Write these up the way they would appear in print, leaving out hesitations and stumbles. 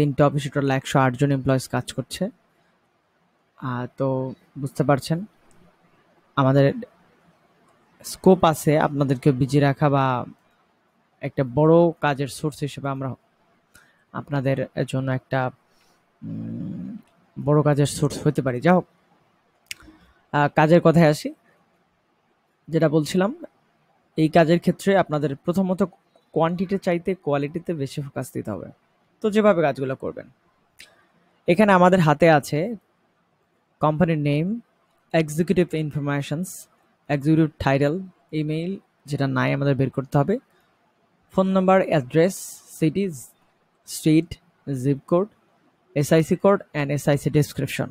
3টে অফিসে টোটাল 108 জন এমপ্লয়িজ কাজ করছে। তো বুঝতে পারছেন আমাদের স্কোপ আছে আপনাদেরকে বিজি রাখা বা একটা বড় কাজের সোর্স হিসেবে আমরা আপনাদের জন্য একটা বড় কাজের সোর্স হতে পারি। যাই হোক, কাজের কথায় আসি। যেটা বলছিলাম, এই কাজের ক্ষেত্রে আপনাদের প্রথমত কোয়ান্টিটি চাইতে কোয়ালিটিতে বেশি ফোকাস দিতে হবে। তো যেভাবে কাজগুলো করবেন, এখানে আমাদের হাতে আছে কোম্পানির name, executive informations, executive title, email, যেটা নাই আমাদের বের করতে হবে, phone number, address, cities, street, zip code, SIC code and SIC description.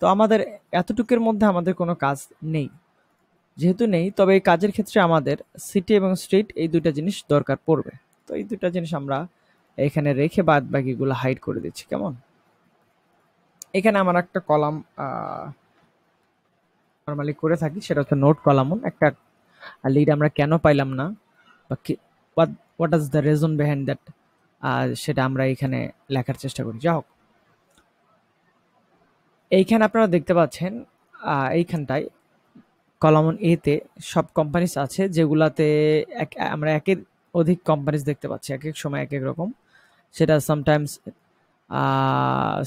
তো আমাদের এতটুকুর মধ্যে আমাদের কোনো কাজ নেই। যেহেতু নেই, তবে এই কাজের ক্ষেত্রে আমাদের সিটি এবং স্ট্রিট এই দুইটা জিনিস দরকার পড়বে। তো এই দুইটা জিনিস আমরা এখানে রেখে বাদ বাকিগুলো হাইড করে দিচ্ছি। কেমন? এখানে আমার একটা কলাম নর্মালি করে থাকি, সেটা হচ্ছে নোট কলাম। একটা লিড আমরা কেন পাইলাম না বা what is the reason behind that, সেটা আমরা এখানে লেখার চেষ্টা করি। যা হোক, এইখানে আপনারা দেখতে পাচ্ছেন এইখানটায় কলাম এতে সব কোম্পানিজ আছে, যেগুলাতে আমরা একের অধিক কোম্পানিজ দেখতে পাচ্ছি, এক এক সময় এক এক রকম। সেটা sometimes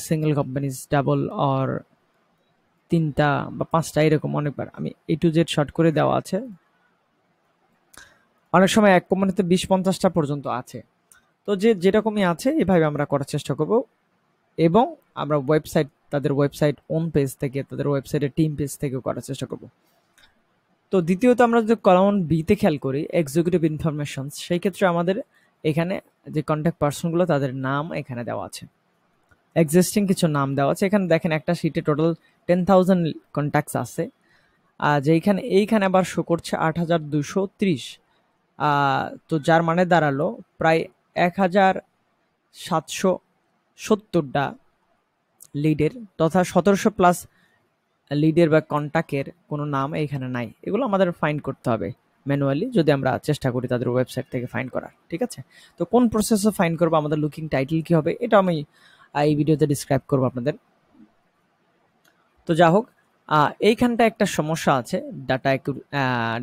single companies, double or 3টা বা 5টা এরকম অনেকবার। আমি A to Z শর্ট করে দেওয়া আছে। অনেক সময় এক কোম্পানিতে 20-50টা পর্যন্ত আছে। তো যেরকমই আছে এভাবে আমরা করার চেষ্টা করব, এবং আমরা তাদের ওয়েবসাইট ওন পেজ থেকে, তাদের ওয়েবসাইটের টিম পেজ থেকে করার চেষ্টা করব। তো দ্বিতীয়ত আমরা যদি কলাম বিতে খেয়াল করি, এক্সিকিউটিভ ইনফরমেশন, সেই ক্ষেত্রে আমাদের এখানে যে কন্ট্যাক্ট পার্সনগুলো তাদের নাম এখানে দেওয়া আছে, এক্সিস্টিং কিছু নাম দেওয়া আছে। এখানে দেখেন একটা শিটে টোটাল 10,000 কন্ট্যাক্টস আছে, এইখানে আবার শো করছে 8,230। তো যার মানে দাঁড়ালো প্রায় 1,770টা লিডের তথা 1700+ লিডের বা কন্ট্যাক্টের কোনো নাম এখানে নাই। এগুলো আমাদের ফাইন্ড করতে হবে ম্যানুয়ালি, যদি আমরা চেষ্টা করি তাদের ওয়েবসাইট থেকে ফাইন্ড করার। ঠিক আছে? তো কোন প্রসেসে ফাইন্ড করবো, আমাদের লুকিং টাইটেল কি হবে, এটা আমি এই ভিডিওতে ডিসক্রাইব করবো আপনাদের। তো যা হোক, এইখানটা একটা সমস্যা আছে,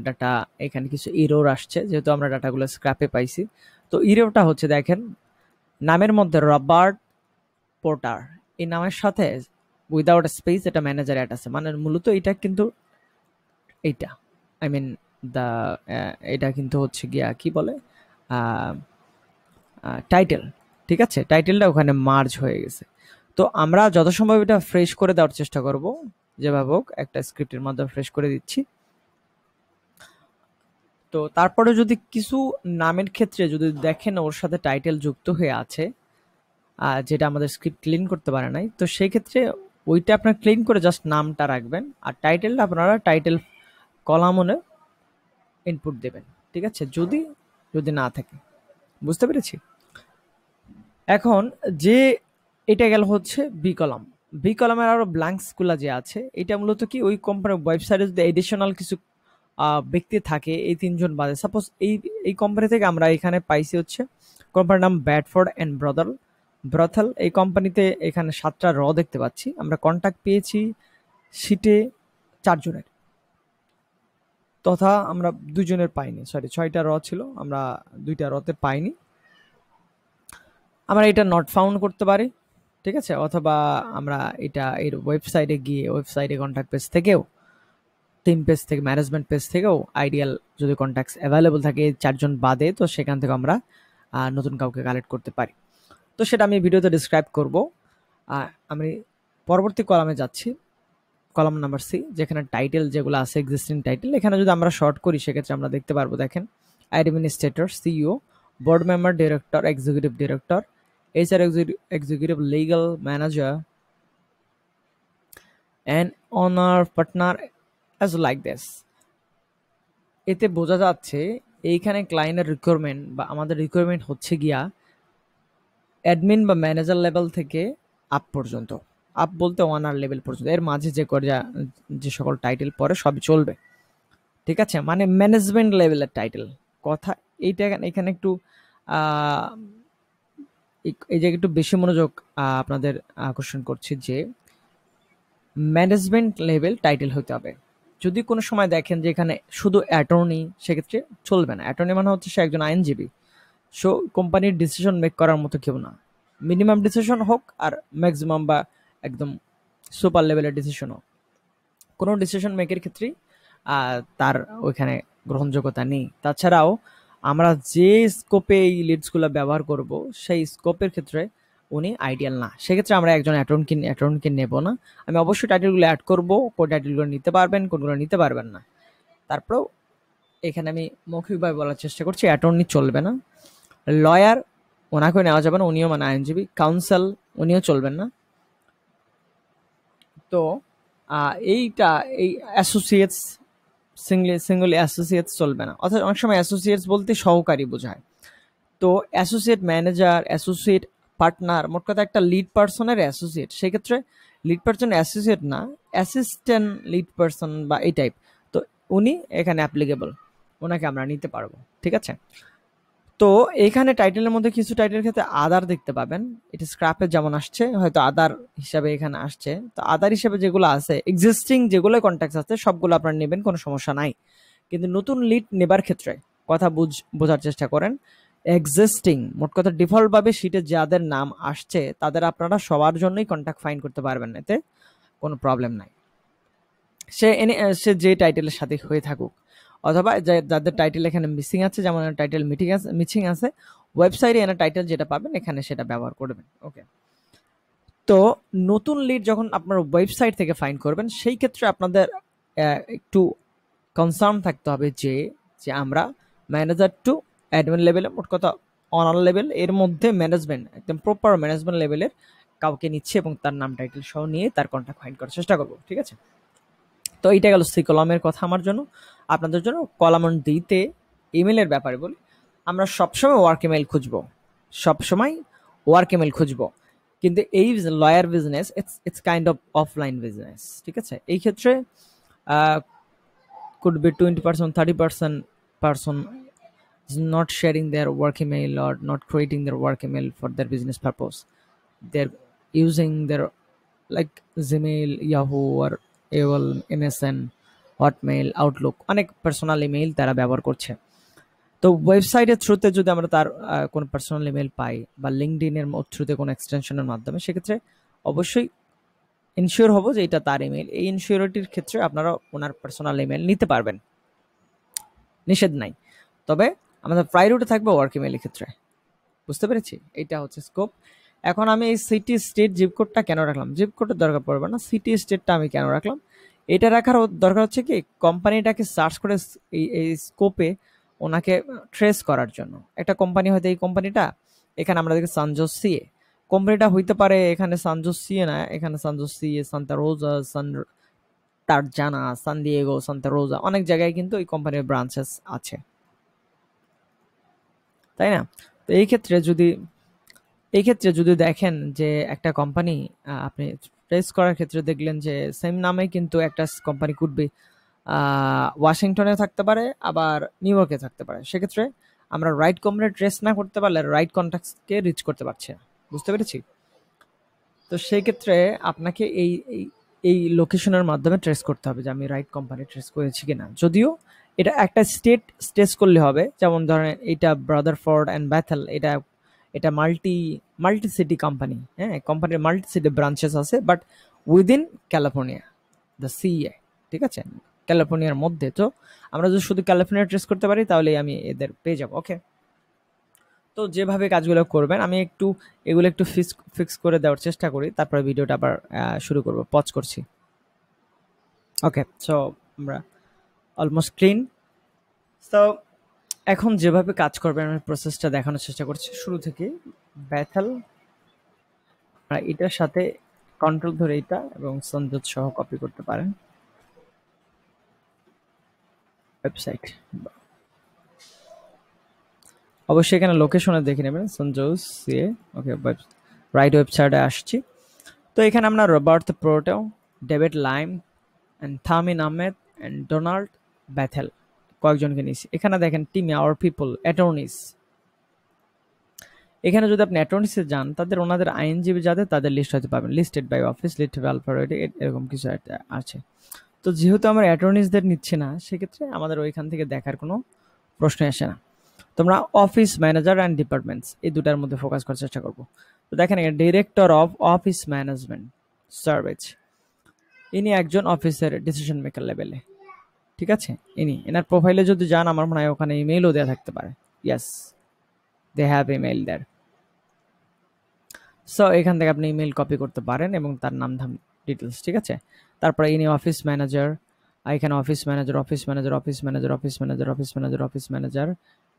ডাটা এখানে কিছু ইরোর আসছে, যেহেতু আমরা ডাটাগুলো স্ক্র্যাপে পাইছি। তো ইরোরটা হচ্ছে, দেখেন নামের মধ্যে রবার্ট পোর্টার এই নামের সাথে উইদাউট স্পেস এটা ম্যানেজার অ্যাড আছে, মানে মূলত এটা কিন্তু এইটা আই মিন এটা কিন্তু হচ্ছে গিয়া কি বলে টাইটেল। ঠিক আছে, টাইটেলটা ওখানে মার্জ হয়ে গেছে। তো আমরা যত সম্ভব এটা ফ্রেশ করে দেওয়ার চেষ্টা করব, যেভাবে হোক একটা স্ক্রিপ্টের মাধ্যমে ফ্রেশ করে দিচ্ছি। তো তারপরে যদি কিছু নামের ক্ষেত্রে যদি দেখেন ওর সাথে টাইটেল যুক্ত হয়ে আছে, যেটা আমাদের স্ক্রিপ্ট ক্লিন করতে পারে নাই, তো সেই ক্ষেত্রে ওইটা আপনার ক্লিন করে জাস্ট নামটা রাখবেন, আর টাইটেলটা আপনারা টাইটেল কলামনে ইনপুট দেবেন। ঠিক আছে, যদি না থাকে। বুঝতে পেরেছি? এখন যে এটা গেল হচ্ছে বি কলাম। বি কলামের আরো ব্ল্যাঙ্কসগুলো যে আছে, এটা মূলত কি ওই কোম্পানির ওয়েবসাইটে যদি এডিশনাল কিছু ব্যক্তি থাকে, এই 3জন বাদে, সাপোজ এই কোম্পানি থেকে আমরা এখানে পাইছি হচ্ছে কোম্পানির নাম ব্যাডফোর্ড অ্যান্ড ব্রথেল। এই কোম্পানিতে এখানে 7টা র দেখতে পাচ্ছি। আমরা কন্ট্যাক্ট পেয়েছি সিটে 4 জনের, তথা আমরা 2 জনের পাইনি, সরি 6টা র ছিল, আমরা 2টা রতে পাইনি। আমরা এটা নট ফাউন্ড করতে পারি। ঠিক আছে, অথবা আমরা এটা এর ওয়েবসাইটে গিয়ে ওয়েবসাইটে কন্ট্যাক্ট পেজ থেকেও, টিম পেজ থেকে, ম্যানেজমেন্ট পেজ থেকেও আইডিয়াল যদি কন্ট্যাক্টস অ্যাভেলেবল থাকে 4 জন বাদে, তো সেখান থেকে আমরা নতুন কাউকে কালেক্ট করতে পারি। তো সেটা আমি ভিডিওতে ডিসক্রাইব করব। আমি পরবর্তী কলামে যাচ্ছি, কলাম নাম্বার সি, যেখানে টাইটেল যেগুলো আছে এক্সিস্টিং টাইটেল। এখানে যদি আমরা শর্ট করি সেক্ষেত্রে আমরা দেখতে পারবো, দেখেন administrator, CEO, board member, director, executive director, HR executive, legal manager, and owner partner as like this। এতে বোঝা যাচ্ছে এইখানে ক্লায়েন্টের রিকোয়ারমেন্ট বা আমাদের রিকোয়ারমেন্ট হচ্ছে গিয়া অ্যাডমিন বা ম্যানেজার লেভেল থেকে আপ পর্যন্ত, আপ বলতে ওয়ানার লেভেল পর্যন্ত, এর মাঝে যে সকল টাইটেল পরে সবই চলবে। ঠিক আছে, মানে ম্যানেজমেন্ট লেভেলের টাইটেল কথা এইটা এখানে একটু এই জায়গায় একটু বেশি মনোযোগ আপনাদের আকর্ষণ করছি যে ম্যানেজমেন্ট লেভেল টাইটেল হতে হবে। যদি কোনো সময় দেখেন যে এখানে শুধু অ্যাটর্নি, সেক্ষেত্রে চলবে না। অ্যাটর্নি মানে হচ্ছে সে একজন আইনজীবী, সো কোম্পানির ডিসিশন মেক করার মতো কেউ না। মিনিমাম ডিসিশন হোক আর ম্যাক্সিমাম বা একদম সুপার লেভেলের ডিসিশন হোক, কোনো ডিসিশন মেকের ক্ষেত্রেই তার ওইখানে গ্রহণযোগ্যতা নেই। তাছাড়াও আমরা যে স্কোপে এই লিডসগুলো ব্যবহার করব সেই স্কোপের ক্ষেত্রে উনি আইডিয়াল না। সেক্ষেত্রে আমরা একজন অ্যাটর্নিকে নেব না। আমি অবশ্যই টাইটেলগুলো অ্যাড করব, কোন টাইটেলগুলো নিতে পারবেন, কোনগুলো নিতে পারবেন না। তারপরেও এখানে আমি মৌখিকভাবে বলার চেষ্টা করছি অ্যাটর্নি চলবে না। লয়ার ওনাকেও নেওয়া যাবে না, উনিও মানে আইনজীবী। কাউন্সিল উনিও চলবেন না। তো এইটা এই অ্যাসোসিয়েটস সিঙ্গল অ্যাসোসিয়েটস চলবে না। অর্থাৎ অনেক সময় অ্যাসোসিয়েটস বলতে সহকারী বোঝায়। তো অ্যাসোসিয়েট ম্যানেজার, অ্যাসোসিয়েট পার্টনার, মোট কথা একটা লিড পার্সনের অ্যাসোসিয়েট। সেক্ষেত্রে লিড পার্সন অ্যাসোসিয়েট না, অ্যাসিস্ট্যান্ট লিড পার্সন বা এই টাইপ। তো উনি এখানে অ্যাপ্লিকেবল, ওনাকে আমরা নিতে পারবো। ঠিক আছে। তো এখানে টাইটেলের মধ্যে কিছু টাইটেলের ক্ষেত্রে আদার দেখতে পাবেন। এটা স্ক্র্যাপে যেমন আসছে, হয়তো আদার হিসাবে এখানে আসছে। তো আদার হিসাবে যেগুলো আছে, এক্সিস্টিং যেগুলো কন্ট্যাক্ট আছে সবগুলো আপনারা নেবেন, কোনো সমস্যা নাই। কিন্তু নতুন লিড নেবার ক্ষেত্রে কথা বোঝার চেষ্টা করেন। এক্সিস্টিং মোট কথা ডিফল্ট ভাবে শিটে যাদের নাম আসছে তাদের আপনারা সবার জন্যই কন্ট্যাক্ট ফাইন্ড করতে পারবেন, এতে কোনো প্রবলেম নাই। সে যে টাইটেলের সাথে হয়ে থাকুক, অথবা যাদের টাইটেল এখানে মিসিং আছে, যেমন টাইটেল মিসিং আছে, ওয়েবসাইটে এনে টাইটেল যেটা পাবেন এখানে সেটা ব্যবহার করবেন। ওকে। তো নতুন লিড যখন আপনার ওয়েবসাইট থেকে ফাইন্ড করবেন, সেই ক্ষেত্রে আপনাদের একটু কনসার্ন থাকতে হবে যে আমরা ম্যানেজার টু অ্যাডমিন লেভেলে, মোট কথা অনার লেভেল এর মধ্যে ম্যানেজমেন্ট, একদম প্রপার ম্যানেজমেন্ট লেভেলের কাউকে নিচ্ছে এবং তার নাম টাইটেল সহ নিয়ে তার কন্ট্যাক্ট ফাইন্ড করার চেষ্টা করবো। ঠিক আছে। তো এইটা গেল সি কলামের কথা আমার জন্য। আপনাদের জন্য কলাম ডিতে ইমেলের ব্যাপারে বলি। আমরা সবসময় ওয়ার্ক ইমেল খুঁজবো, সবসময় ওয়ার্ক ইমেল খুঁজবো। কিন্তু এই lawyer business it's kind of offline business. ঠিক আছে। এই ক্ষেত্রে could be 20%, 30% person is not sharing their work email or not creating their work email for their business purpose. They're using their like Gmail, Yahoo or AOL, MSN, Hotmail, Outlook, অনেক personal email তারা ব্যবহার করছে। তো ওয়েবসাইটের থ্রুতে যদি আমরা তার কোনো পার্সোনাল ইমেল পাই বা লিঙ্কডইনের থ্রুতে কোনো এক্সটেনশনের মাধ্যমে, সেক্ষেত্রে অবশ্যই ইনশিওর হবো যে এটা তার ইমেল। এই ইনশিওরিটির ক্ষেত্রে আপনারা ওনার পার্সোনাল ইমেল নিতে পারবেন, নিষেধ নাই। তবে আমাদের প্রায়োরিটি থাকবে ওয়ার্ক ইমেলের ক্ষেত্রে। বুঝতে পেরেছি? এইটা হচ্ছে স্কোপ। এখন আমি এই সিটি স্টেট জিপ কোডটা কেন রাখলাম, জিপ কোডের দরকার পড়বে না, সিটি স্টেটটা আমি কেন রাখলাম, এটা রাখার দরকার হচ্ছে কি কোম্পানিটাকে সার্চ করে এই স্কোপে ওনাকে ট্রেস করার জন্য। একটা কোম্পানি হয়তো এই কোম্পানিটা এখানে আমরা দেখি সানজোস সিএ, কোম্পানিটা হইতে পারে এখানে সানজোস সিএ না, এখানে সানজোস সিএ, সান্তা রোজা, তারজানা, সান দিয়েগো, সান্তা রোজা, অনেক জায়গায় কিন্তু এই কোম্পানির ব্রাঞ্চেস আছে, তাই না? তো এই ক্ষেত্রে যদি দেখেন যে একটা কোম্পানি আপনি ট্রেস করার ক্ষেত্রে দেখলেন যে সেম নামে কিন্তু একটা কোম্পানি কুডবি ওয়াশিংটনে থাকতে পারে, আবার নিউ ইয়র্কে থাকতে পারে, সেক্ষেত্রে আমরা রাইট কোম্পানি ট্রেস না করতে পারলে রাইট কন্ট্যাক্টকে রিচ করতে পারছি না। বুঝতে পেরেছি? তো সেই ক্ষেত্রে আপনাকে এই লোকেশনের মাধ্যমে ট্রেস করতে হবে যে আমি রাইট কোম্পানি ট্রেস করেছি কিনা। যদিও এটা একটা স্টেট করলে হবে, যেমন ধরেন এটা ব্রাদারফোর্ড অ্যান্ড ব্যাথেল, এটা মাল্টি সিটি কোম্পানি। হ্যাঁ, কোম্পানির মাল্টি সিটি ব্রাঞ্চেস আছে, but within California, the CA. ঠিক আছে, ক্যালিফোর্নিয়ার মধ্যে। তো আমরা যদি শুধু ক্যালিফোর্নিয়া ট্রেস করতে পারি তাহলে আমি এদের পেয়ে যাবো। ওকে। তো যেভাবে কাজগুলো করবেন আমি এগুলো একটু ফিক্স করে দেওয়ার চেষ্টা করি, তারপরে ভিডিওটা আবার শুরু করব। পজ করছি। ওকে। সো আমরা অলমোস্ট ক্লিন। তো এখন যেভাবে কাজ করবেন আমি প্রসেসটা দেখানোর চেষ্টা করছি শুরু থেকে। ব্যাথেল এটার সাথে কন্ট্রোল ধরে এটা এবং সঞ্জত সহ কপি করতে পারেন ওয়েবসাইট। অবশ্যই এখানে লোকেশনে দেখে নেবেন সঞ্জোস সিএ। ওকে, রাইট ওয়েবসাইটে আসছি। তো এখানে আমরা Robert Proto, David Lime and Thamin Ahmed and Donald Bethel কয়েকজনকে নিয়েছি। এখানে দেখেন টিম আওয়ার পিপল অ্যাটর্নিস, এখানে যদি আপনি অ্যাটর্নিসে যান, ওনাদের আইনজীবী যাদের, তাদের লিস্ট হয়তো পাবেন, listed by office, listed by alphabet, এরকম কিছু একটা আছে। তো যেহেতু আমরা অ্যাটর্নিসদের নিচ্ছি না, সেক্ষেত্রে আমাদের ওইখান থেকে দেখার কোনো প্রশ্ন আসে না। তোমরা অফিস ম্যানেজার অ্যান্ড ডিপার্টমেন্টস এই দুটার মধ্যে ফোকাস করার চেষ্টা করবো। তো দেখেন এখানে director of office management service, ইনি একজন অফিসের ডিসিশন মেকার লেভেলে, ঠিক আছে। এনার প্রোফাইলে যদি যান, আমার মনে হয় ওখানে ইমেইলও দেওয়া থাকতে পারে। Yes, they have email there. So এখান থেকে আপনি ইমেইল কপি করতে পারেন এবং তার নাম ধাম ডিটেলস, ঠিক আছে। তারপরে ইনি অফিস ম্যানেজার, এখানে office manager, office manager, office manager, office manager, office manager, office manager,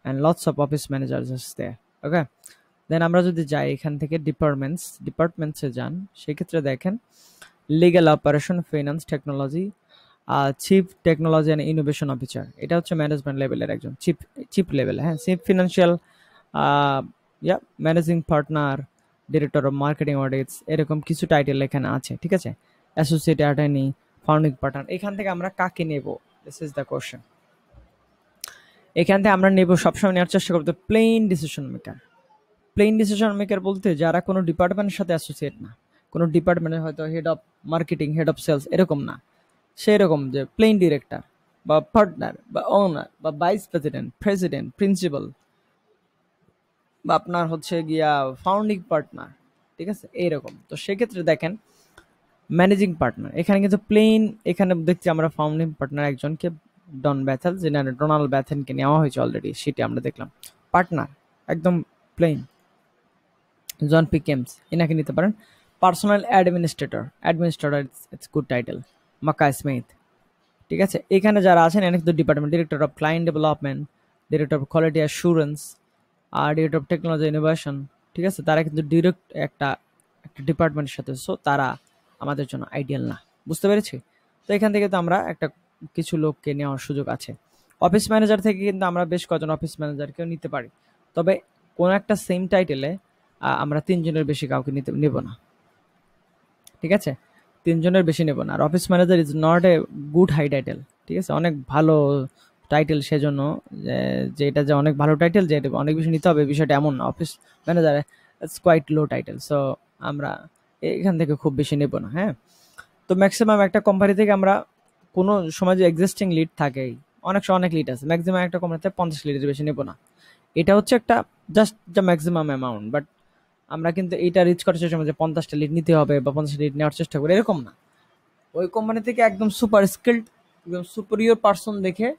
and lots of office manager just there. Okay, then আমরা যদি যাই এখান থেকে ডিপার্টমেন্টসে যান, সেক্ষেত্রে দেখেন legal operation, finance, technology, chief technology and innovation officer, এটা হচ্ছে ম্যানেজমেন্ট লেভেলের একজন চিফ লেভেল, হ্যাঁ। Chief financial, managing partner, director of marketing audits, এরকম কিছু টাইটেল এখানে আছে, ঠিক আছে। Associate attorney, founding partner. এখান থেকে আমরা কাকে নেব, দিস ইজ দ্য কোশ্চেন। এখান থেকে আমরা নেব, সবসময় নেওয়ার চেষ্টা করবো plain decision maker. Plain decision maker বলতে যারা কোনো ডিপার্টমেন্টের সাথে অ্যাসোসিয়েট না, কোনো ডিপার্টমেন্টের হয়তো head of marketing, head of sales এরকম না, সেরকম যে প্লেন ডিরেক্টর বা পার্টনার বা ওনার বা ভাইস প্রেসিডেন্ট, প্রেসিডেন্ট, প্রিন্সিপাল, বা আপনার হচ্ছে গিয়া ফাউন্ডিং পার্টনার, ঠিক আছে, এইরকম। তো সেক্ষেত্রে দেখেন ম্যানেজিং পার্টনার, এখানে কিন্তু প্লেন, এখানে দেখছি আমরা ফাউন্ডিং পার্টনার একজনকে ডন ব্যাথেল, যেটা ডোনাল্ড ব্যাথেনকে নেওয়া হয়েছে অলরেডি, সেটা আমরা দেখলাম। পার্টনার একদম প্লেন জন পি কেমস, এনাকে নিতে পারেন। Personal administrator, it's good title, Maka Smith, ঠিক আছে। এখানে যারা আছেন এখানে কিন্তু department, director of client development, director of quality assurance, আর ডিরেক্টর অফ টেকনোলজি ইনোভেশন, ঠিক আছে। তারা কিন্তু ডিরেক্ট একটা ডিপার্টমেন্টের সাথে, সো তারা আমাদের জন্য আইডিয়াল না, বুঝতে পেরেছি। তো এখান থেকে তো আমরা একটা কিছু লোককে নেওয়ার সুযোগ আছে। অফিস ম্যানেজার থেকে কিন্তু আমরা বেশ কজন অফিস ম্যানেজারকেও নিতে পারি, তবে কোনো একটা সেম টাইটেলে আমরা 3 জনের বেশি কাউকে নেব না, ঠিক আছে। 3 জনের বেশি নেব না। আর office manager is not a good high title, ঠিক আছে, অনেক ভালো টাইটেল, সেজন্য যে এটা যে অনেক ভালো টাইটেল, যে এটা অনেক বেশি নিতে হবে বিষয়টা এমন না। Office manager it's quite low title, so আমরা এখান থেকে খুব বেশি নেব না, হ্যাঁ। তো ম্যাক্সিমাম একটা কোম্পানি থেকে আমরা কোনো সময় যে এক্সিস্টিং লিড থাকেই, অনেক লিড আছে, ম্যাক্সিমাম একটা কোম্পানিতে 50 লিডের বেশি নেব না। এটা হচ্ছে একটা just the maximum amount, but আমরা কিন্তু এইটা রিচ করার চেষ্টা করি যে 50টা লিড নিতে হবে বা 50টা লিড নেওয়ার চেষ্টা করি, এরকম না। ওই কোম্পানি থেকে একদম সুপার স্কিল্ড, একদম সুপিরিয়র পার্সন দেখে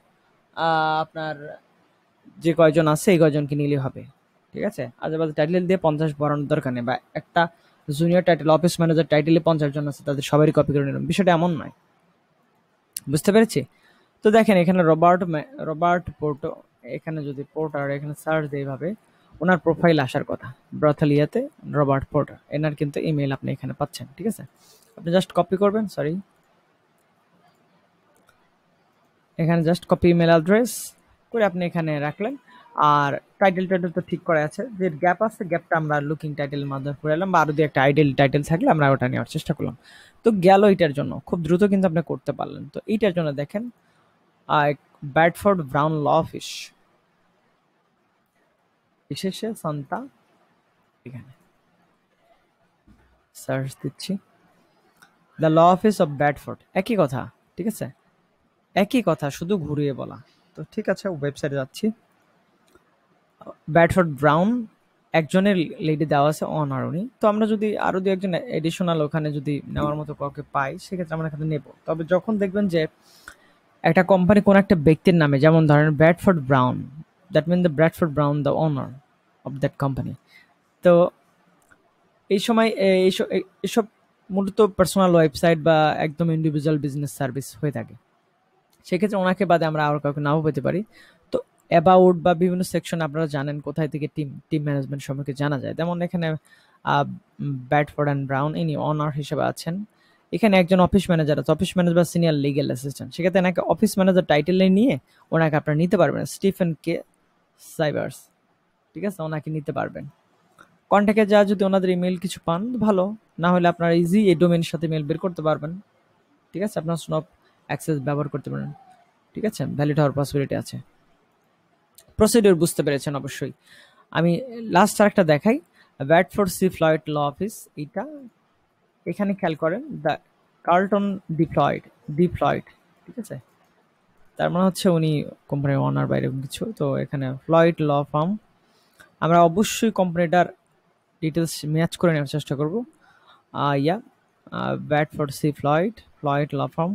আপনার যে কয়জন আছে এই কয়জনকে নিলে হবে, ঠিক আছে। আজেবাজে টাইটেল দিয়ে 50 বাড়ানোর দরকার নেই, বা একটা জুনিয়র টাইটেল, অফিস ম্যানেজার টাইটেলে 50 জন আছে, তাদের সবারই কপি করে নিলাম, বিষয়টা এমন নয়, বুঝতে পেরেছি। তো দেখেন এখানে রবার্ট পোর্টো, এখানে যদি পোর্টার এখানে সার্চ দিয়ে এইভাবে ওনার প্রোফাইল আসার কথা, ব্রাথালিয়াতে রবার্ট পোর্টার, এনার কিন্তু ইমেল আপনি এখানে পাচ্ছেন, ঠিক আছে। আপনি জাস্ট কপি করবেন, সরি, এখানে জাস্ট কপি ইমেল অ্যাড্রেস করে আপনি এখানে রাখলেন। আর টাইটেল তো ঠিক করা আছে, যে গ্যাপ আছে গ্যাপটা আমরা লুকিং টাইটেলের মাধ্যমে করে এলাম, বা আরো দিয়ে একটা আইডিয়াল টাইটেল থাকলে আমরা ওটা নেওয়ার চেষ্টা করলাম। তো গেল এটার জন্য, খুব দ্রুত কিন্তু আপনি করতে পারলেন। তো এইটার জন্য দেখেন ব্যাডফোর্ড ব্রাউন ল অফিস, বিশেষে সান্তা, এখানে সার্চ দিচ্ছি, দ্য ল অফিস অফ ব্যাডফোর্ড, একই কথা, ঠিক আছে, একই কথা, শুধু ঘুরিয়ে বলা। তো ঠিক আছে, ওয়েবসাইটে যাচ্ছি। ব্যাডফোর্ড ব্রাউন একজনের লেডি দেওয়া আছে, অনার উনি। তো আমরা যদি আরো দু একজন এডিশনাল ওখানে যদি নেওয়ার মতো কাউকে পাই, সেক্ষেত্রে আমরা এখানে নেব। তবে যখন দেখবেন যে একটা কোম্পানি কোন একটা ব্যক্তির নামে, যেমন ধরেন Bradford Brown, that mean the Bradford Brown the owner of that company. তো এই সময় এসব মূলত পার্সোনাল ওয়েবসাইট বা একদম ইন্ডিভিজুয়াল বিজনেস সার্ভিস হয়ে থাকে, সেক্ষেত্রে ওনাকে বাদে আমরা আরো কাউকে নাও পেতে পারি। তো অ্যাবাউট বা বিভিন্ন সেকশন আপনারা জানেন কোথায় থেকে টিম ম্যানেজমেন্ট সম্পর্কে জানা যায়, যেমন এখানে ব্যাডফোর্ড অ্যান্ড ব্রাউন ইনি অনার হিসেবে আছেন। এখানে একজন অফিস ম্যানেজার আছে, office manager senior legal assistant, সেক্ষেত্রে এনাকে অফিস ম্যানেজার টাইটেলে নিয়ে ওনাকে আপনারা নিতে পারবেন, স্টিফেন কে সাইবার্স, ঠিক আছে, ওনাকে নিতে পারবেন। কন্ট্যাক্টে যা যদি ওনাদের ইমেল কিছু পান ভালো, না হলে আপনারা ইজি এই ডোমেনের সাথে মেল বের করতে পারবেন, ঠিক আছে, আপনার স্নপ অ্যাক্সেস ব্যবহার করতে পারেন, ঠিক আছে, ভ্যালিড হওয়ার পসিবিলিটি আছে। প্রসিডিউর বুঝতে পেরেছেন অবশ্যই। আমি লাস্ট আরেকটা দেখাই, ব্যাডফোর্ড সি ফ্লয়েড ল অফিস। এইটা এখানে খেয়াল করেন, দ্য কার্লটন ডিপ্লয়েড, ঠিক আছে, তার মানে হচ্ছে উনি কোম্পানির ওনার বাইরে কিছু। তো এখানে ফ্লয়েড ল ফার্ম, আমরা অবশ্যই কোম্পানিটার ডিটেলস ম্যাচ করে নেওয়ার চেষ্টা করবো। Yeah Bedford C Floyd law firm,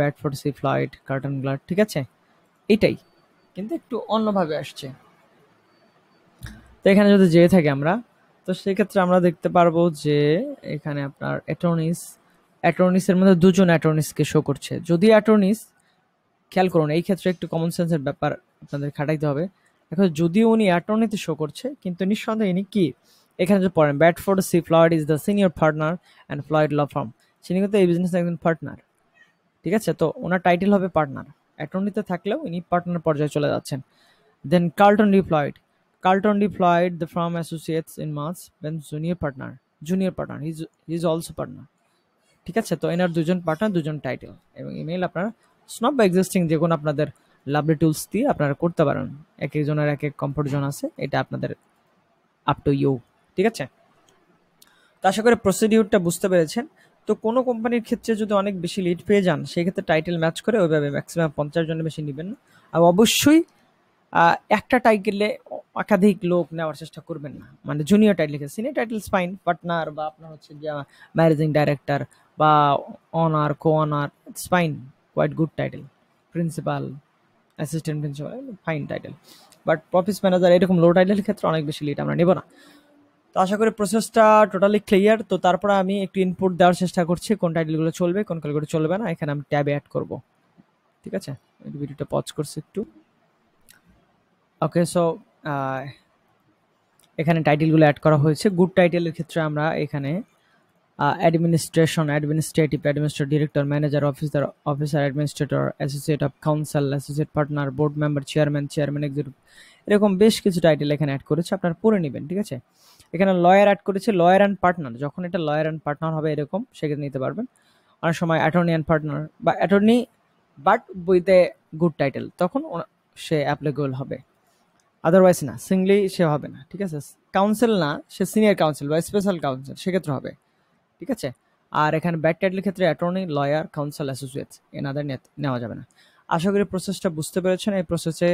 Bedford C Floyd Carton Glad, ঠিক আছে, এটাই কিন্তু একটু অন্যভাবে আসছে। তো এখানে যদি যেয়ে থাকি আমরা, তো সেক্ষেত্রে আমরা দেখতে পারবো যে এখানে আপনার অ্যাটর্নিসের মধ্যে দুজন অ্যাটর্নিসকে শো করছে। যদি অ্যাটর্নিস, খেয়াল করুন এই ক্ষেত্রে একটু কমন সেন্সের ব্যাপার আপনাদের খাটাইতে হবে। এখন যদিও উনি অ্যাটর্নিতে শো করছে, কিন্তু নিঃসন্দেহে ইনি কি, এখানে যে পড়েন Bedford C Floyd is the senior partner and Floyd law firm, তিনি কিন্তু এই বিজনেসের একজন পার্টনার, ঠিক আছে। তো ওনার টাইটেল হবে পার্টনার, অ্যাটর্নিতে থাকলেও ইনি পার্টনার পর্যায়ে চলে যাচ্ছেন। দেন Carlton deployed the firm associates in Mars when junior partner, he's also partner, ঠিক আছে। তো এনার দুজন পার্টনার, দুজন টাইটেল, এবং ইমেল আপনারা স্নপ বা এক্সিস্টিং যে কোনো আপনাদের লাভলি টুলস দিয়ে আপনারা করতে পারেন। এক একজনের এক এক কমফোর্ট জোন আছে, এটা আপনাদের আপ টু ইউ, ঠিক আছে। তো আশা করি প্রসিডিউরটা বুঝতে পেরেছেন। তো কোনো কোম্পানির ক্ষেত্রে যদি অনেক বেশি লিড পেয়ে যান, সেই ক্ষেত্রে টাইটেল ম্যাচ করে ওইভাবে ম্যাক্সিমাম 50 জনের বেশি নেবেন না। আর অবশ্যই একটা টাইটেলে একাধিক লোক নেওয়ার চেষ্টা করবেন না, মানে জুনিয়র টাইটেল লিখে, সিনিয়র টাইটেল ফাইন, পার্টনার বা আপনার হচ্ছে যে ম্যানেজিং ডাইরেক্টর বা owner, co owner, it's fine, quite good title, principal, assistant principal, fine title. But office manager এরকম লো টাইটেলের ক্ষেত্রে অনেক বেশি লিড আমরা নেব না। তো আশা করি প্রসেসটা টোটালি ক্লিয়ার। তো তারপরে আমি একটু ইনপুট দেওয়ার চেষ্টা করছি, কোন টাইটেলগুলো চলবে, কোন টাইটেলগুলো চলবে না। এখানে আমি ট্যাবে অ্যাড করব, ঠিক আছে। ভিডিওটা পজ করছি একটু। ওকে, সো এখানে টাইটেলগুলো অ্যাড করা হয়েছে। গুড টাইটেলের ক্ষেত্রে আমরা এখানে administrative director, manager, officer, administrator, associate of council, associate partner, board member, chairman executive, এরকম বেশ কিছু টাইটেল এখানে অ্যাড করেছে, আপনারা পড়ে নেবেন, ঠিক আছে। এখানে লয়ার অ্যাড করেছে, লয়ার অ্যান্ড পার্টনার, যখন এটা লয়ার অ্যান্ড পার্টনার হবে এরকম, সেক্ষেত্রে নিতে পারবেন। অনেক সময় অ্যাটর্নি অ্যান্ড পার্টনার বা attorney but with a good title, তখন সে অ্যাপ্লিকেবল হবে, আদারওয়াইজ না, সিঙ্গলি সে হবে না, ঠিক আছে। কাউন্সিল না, সে সিনিয়র কাউন্সিল বা স্পেশাল কাউন্সিল, সেক্ষেত্রে হবে, ঠিক আছে। আর এখানে ব্যাড টাইটেলের ক্ষেত্রে অ্যাটর্নি, লয়ার, কাউন্সিল, অ্যাসোসিয়েটস, এনাদের নেওয়া যাবে না। আশা করি প্রসেসটা বুঝতে পেরেছেন। এই প্রসেসে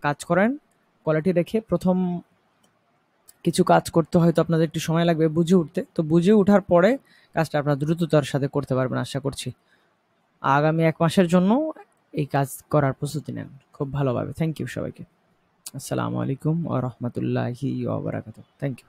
কাজ করেন কোয়ালিটি রেখে। প্রথম কিছু কাজ করতে হয়তো আপনাদের একটু সময় লাগবে বুঝে উঠতে, তো বুঝে ওঠার পরে কাজটা আপনারা দ্রুততার সাথে করতে পারবেন আশা করছি। আগামী 1 মাসের জন্য এই কাজ করার প্রস্তুতি নেন খুব ভালোভাবে। থ্যাংক ইউ সবাইকে। আসসালামু আলাইকুম ওয়া রাহমাতুল্লাহি ওয়া বারাকাতুহু। Thank you.